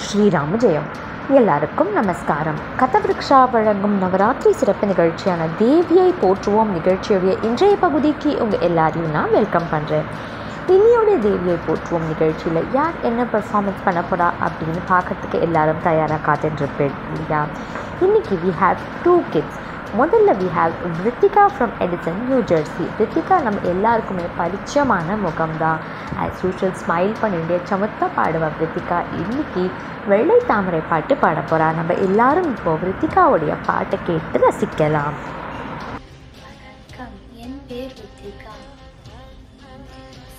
ஸ்ரீராம ஜெயம். எல்லாருக்கும் நமஸ்காரம். கதவிருக்ஷா வழங்கும் நவராத்திரி சிறப்பு நிகழ்ச்சியான தேவியை போற்றுவோம் நிகழ்ச்சியுடைய இன்றைய பகுதிக்கு உங்கள் எல்லாரையும் நான் வெல்கம் பண்ணுறேன். இன்னையோடைய தேவியை போற்றுவோம் நிகழ்ச்சியில் யார் என்ன பெர்ஃபார்மன்ஸ் பண்ண போகிறா அப்படின்னு பார்க்கறதுக்கு எல்லாரும் தயாராக காத்துட்டுருப்பேன் இல்லையா? இன்றைக்கி வி ஹேவ் 2 kids. முதல்ல we have Vrithika from Edison, New Jersey. Vrithika நம்ம எல்லாருக்குமே பரிச்சயமான முகம்தான். ஆஸ் யூஷுவல் ஸ்மைல் பண்ணிட்டு சமத்தாக பாடுவா விருத்திகா. இன்றைக்கி வெள்ளை தாமரை பாட்டு பாட போகிறா. நம்ம எல்லாரும் இப்போ விருத்திகாவுடைய பாட்டை கேட்டு ரசிக்கலாம். என் பேர் விருத்திகா.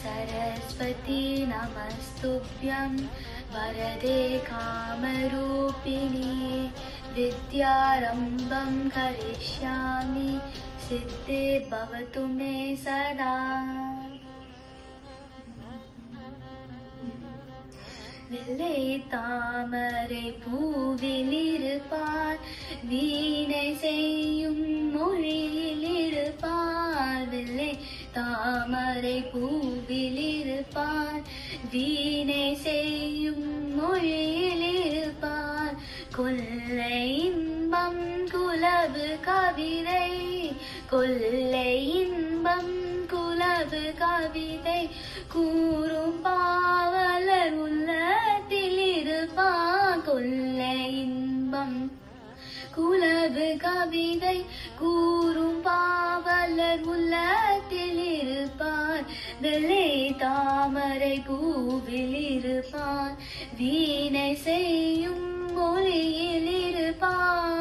சரஸ்வதி நமஸ்துப்யம் வரதே காமரூபிணி வித்யாரம்பம் கரிஷ்யாமி சித்தே பவது மே சதா. வெள்ளை தாமரை பூவில் இருப்பார், வீணை செய்யும் மொழியில் இருப்பார். வெள்ளை தாமரை பூவில் இருப்பார், வீணை செய்யும் மொழியில் இருப்பார். கொல்லை இன்பம் குலவு கவிதை, கொல்லை இன்பம் குலவு கவிதை கூறும் பாவலர் உள்ளத்தில் இருப்பார். கொல்லை இன்பம் குலவு கவிதை கூறும் பாவலர் உள்ளத்தில் இருப்பார். வெள்ளை தாமரை பூவில் இருப்பார், வீணை செய்யும் மொழியில் இருப்பார்.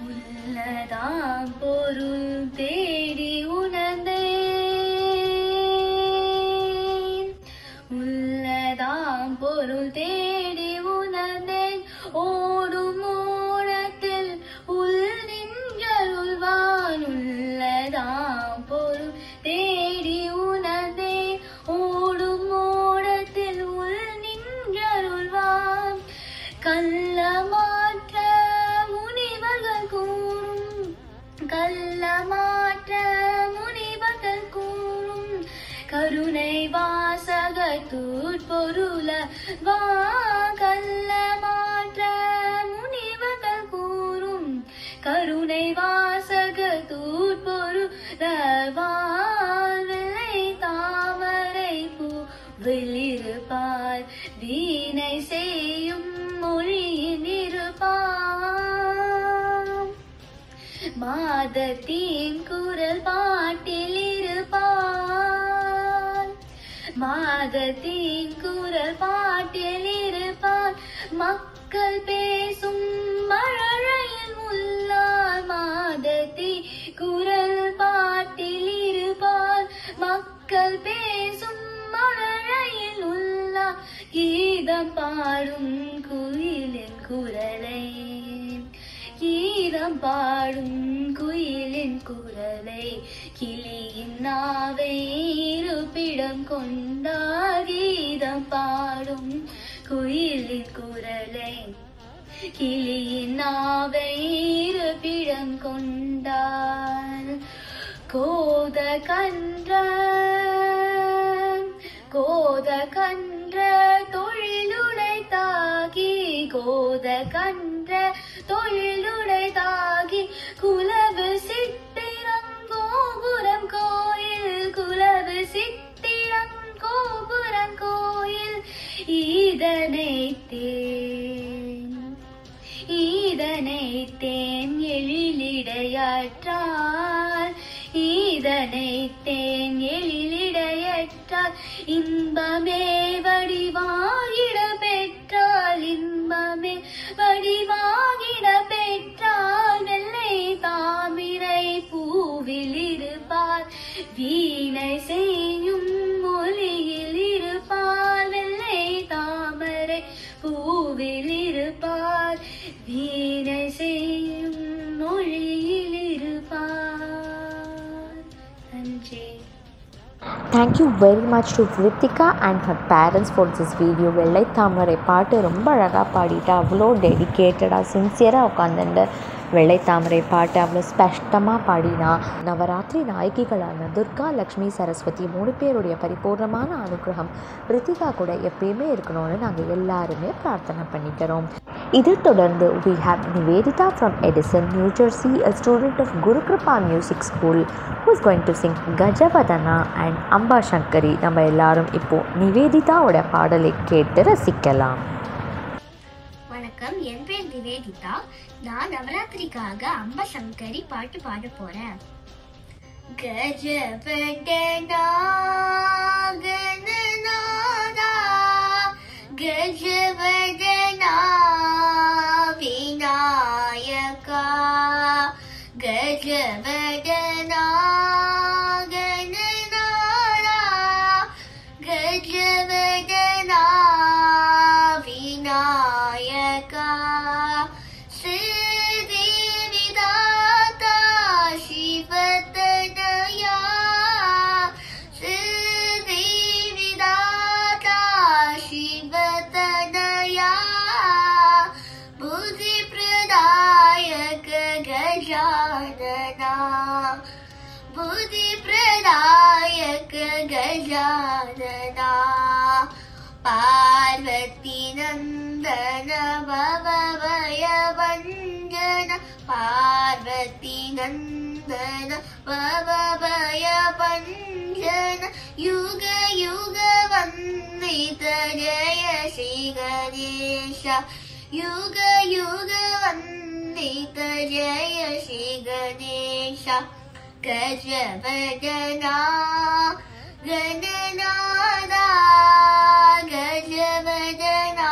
உள்ளதாம் பொருள் தேடி உணர்ந்தேன், உள்ளதாம் பொருள் தேடி உணர்ந்தேன். ஓடும் ஓடத்தில் உள் நின்றருள்வான். உள்ளதாம் பொருள் தேடி உணர்ந்தேன், ஓடும் ஓடத்தில் உள் நின்றருள்வான். கள்ளமாற்ற முனிவர்கள் கூறும், கள்ளமாற்ற முனிவர்கள் கூறும் கருணை வாசகத்தூர் பொருள வா. கள்ளமாற்ற முனிவர்கள் கூறும் கருணை வாசகத்தூர் பொருள வா. வெள்ளை தாமரை பூவில் இருப்பார், வீணை செய்யும் மொழியில் இருப்பார். மாதத்தின் குரல் பாட்டில் இருப்பார், மாதத்தின் குரல் பாட்டில் இருப்பார். மக்கள் பேசும் மழலையில் உள்ளார். மாதத்தி குரல் பாட்டில் இருப்பார், மக்கள் பேசும் மழலையில் உள்ளார். கீதம் பாடும் குயிலின் குரலை, கீதம் பாடும் குயிலின் குரலை கிளியின் நாவை இருப்பிடம் கொண்டார். கீதம் பாடும் குயிலின் குரலை கிளியின் நாவை இருப்பிடம் கொண்டார். கோத கன்ற, கோத கன்ற தொழிலுடை தாகி, கோத கன்ற தொழிலுடை தாகி குலவு சித்திரம் கோபுரம் கோயில், குலவு சித்திரம் கோபுரம் கோயில். ஈதனைத்தேன், ஈதனைத்தேன் எழிலிடையாற்றால், ஈதனைத்தேன் எழிலிடையற்றால். இன்பமே வடிவாகிட பெற்றால், இன்பமே வடிவாகிட பெற்றால். வெள்ளை தாமரை பூவில் இருப்பார், வீணை செய்யும் மொழியில் இருப்பார். வெள்ளை தாமரை பூவில் இருப்பார், வீணை செய்யும் மொழியில் இருப்பார். நன்றி. Thank you very much to Vrithika and her parents for this video. வெள்ளை தாமரை பாட்டு ரொம்ப அழகாக பாடிட்டா. அவ்வளோ டெடிக்கேட்டடாக சின்சியராக உட்காந்துட்டு வெள்ளைத்தாமரை பாட்டு அவ்வளோ ஸ்பஷ்டமாக பாடினா நவராத்திரி நாயகிகளான துர்கா, லக்ஷ்மி, சரஸ்வதி 3 பேருடைய பரிபூர்ணமான அனுகிரகம் ரித்திகா கூட எப்பயுமே இருக்கணும்னு நாங்கள் எல்லாருமே பிரார்த்தனை பண்ணிக்கிறோம். இதை தொடர்ந்து we have Nivedita from Edison, New Jersey, a student of Guru Kripa Music School who is going to sing Gajavadana and Amba Shankari. நம்ம எல்லாரும் இப்போ நிவேதிதாவோட பாடலை கேட்டு ரசிக்கலாம். வணக்கம், என் பேர் நிவேதிதா. நான் நவராத்திரிக்காக அம்ப சங்கரி பாட்டு பாட போறேன். கஜவதனா கணநாதா கஜவதனா விநாயகா கஜவதனா கணநாதா கஜவதனா விநாயகா சித்தி விதாதா சிவதனயா சித்தி விதாதா சிவதனயா புத்தி பிரதாயக கஜானனா புத்தி பிரதாயக கஜானனா பார்வதி நந்தன பவபய வஞ்சன பார்வதி நந்தன பவபய வஞ்சன யுக யுக வந்தித ஜய ஸ்ரீ கணேஷ யுக யுக வந்தித ஜய ஸ்ரீ கணேஷ கஜவதனா கணநாதா கஜவதனா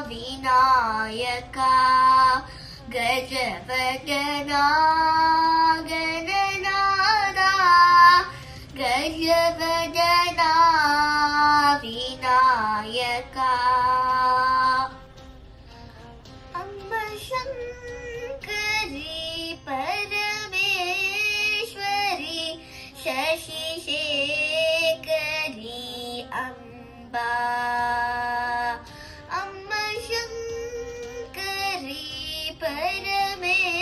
விநாயகா கஜவதனா கணநாதா கஜவதனா விநாயகா அம்ப சங்கரி பரமேஸ்வரி சசி சேகரி அம்பா அம்ப சங்கரி பரமேஸ்வரி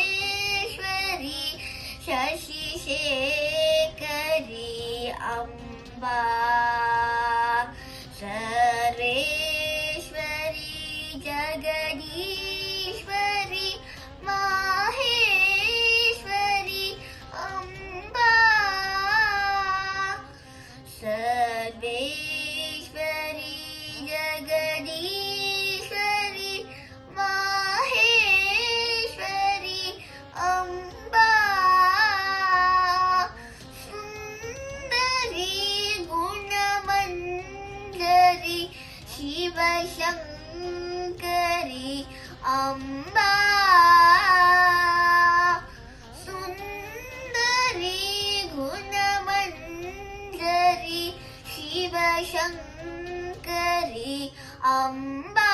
சசி சேகரி அம்பா சர்வேஸ்வரி ஜகதீஸ்வரி மாஹேஸ்வரி அம்பா சர்வேஸ்வரி ஜகதீஸ்வரி மாஹேஸ்வரி அம்பா சுந்தரி குணமஞ்சரி சிவசங்கரி அம்பா சுந்தரி குணமஞ்சரி சிவசங்கரி அம்பா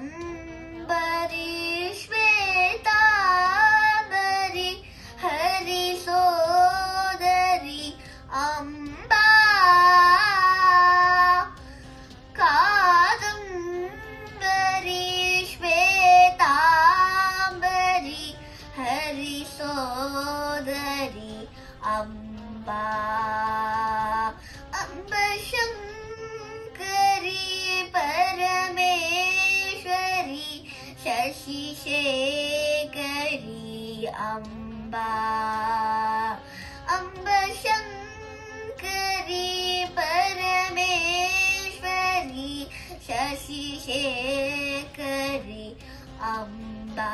காதம்பரி ஸ்வேதாம்பரி ஹரி சோதரி அம்பா காதம்பரி ஸ்வேதாம்பரி ஹரி சோதரி அம்பா அம்ப சங்கரி பரமேஸ்வரி சசி சேகரி அம்பா அம்ப Sankari Parameswari Sasi சேகரி Amba.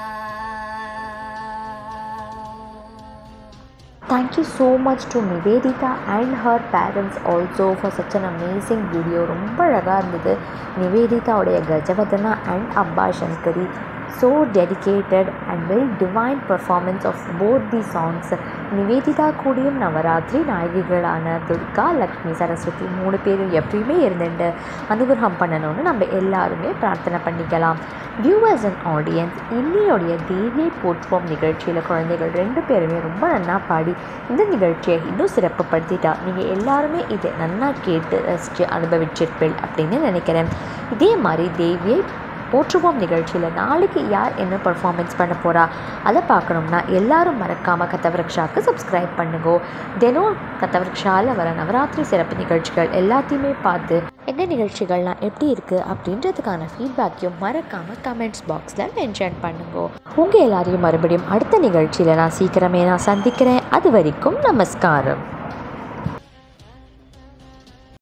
Thank you so much to Nivedita and her parents also for such an amazing video. ரொம்ப அழகாக இருந்தது நிவேதிதாவுடைய Gajavadana and Amba Shankari. so dedicated and very divine performance of both the songs. Nivedita கூடியும் நவராத்திரி நாயகிகளான துர்கா, லக்ஷ்மி, சரஸ்வதி 3 பேரும் எப்பயுமே இருந்துட்டு அனுகிரகம் பண்ணணும்னு நம்ம எல்லாருமே பிரார்த்தனை பண்ணிக்கலாம். வியூவர்ஸ் அண்ட் ஆடியன்ஸ், இன்னையோடைய தேவியை போற்றுவோம் நிகழ்ச்சியில் குழந்தைகள் 2 பேருமே ரொம்ப நன்னா பாடி இந்த நிகழ்ச்சியை இன்னும் சிறப்புப்படுத்திட்டா. நீங்கள் எல்லாருமே இதை நன்னா கேட்டு ரசித்து அனுபவிச்சிருப்பீள் அப்படின்னு நினைக்கிறேன். இதே மாதிரி தேவியை போற்றுவோம் நிகழ்ச்சியில் நாளைக்கு யார் என்ன பர்ஃபார்மன்ஸ் பண்ண போகிறா அதை பார்க்கணும்னா எல்லாரும் மறக்காமல் கதவிருக்ஷாவுக்கு சப்ஸ்கிரைப் பண்ணுங்க. தினம் கதவிருக்ஷாவில் வர நவராத்திரி சிறப்பு நிகழ்ச்சிகள் எல்லாத்தையுமே பார்த்து எங்கள் நிகழ்ச்சிகள்லாம் எப்படி இருக்குது அப்படின்றதுக்கான ஃபீட்பேக்கையும் மறக்காமல் கமெண்ட்ஸ் பாக்ஸில் மென்ஷன் பண்ணுங்க. உங்கள் எல்லாரையும் மறுபடியும் அடுத்த நிகழ்ச்சியில் நான் சீக்கிரமே சந்திக்கிறேன். அது வரைக்கும் நமஸ்காரம்.